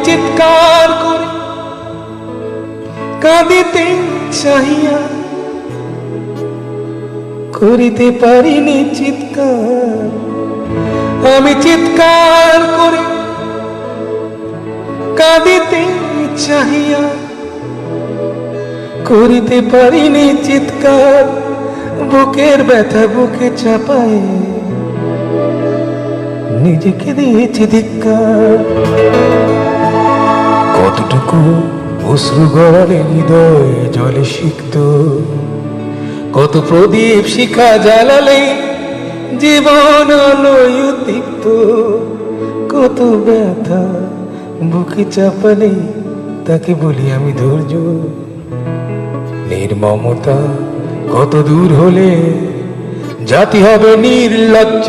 চিৎকার করে কাঁদিতে চাহিয়া করিতে পারিনি চিৎকার। আমি চিৎকার করে কাঁদিতে চাহিয়া করিতে পারিনি চিৎকার। বুকের ব্যথা বুকে চাপায় নিজেকে দিয়েছি ধিক্কার। কতটুকু অশ্রু গড়ালে হৃদয় জলে সিক্ত, কত প্রদীপ শিখা জ্বালালে জীবন আলোয় উদ্দীপ্ত। কত ব্যথা বুকে চাপালে তাকে বলি আমি ধৈর্য। নির্মমতা কত দূর হলে জাতি হবে নির্লজ্জ।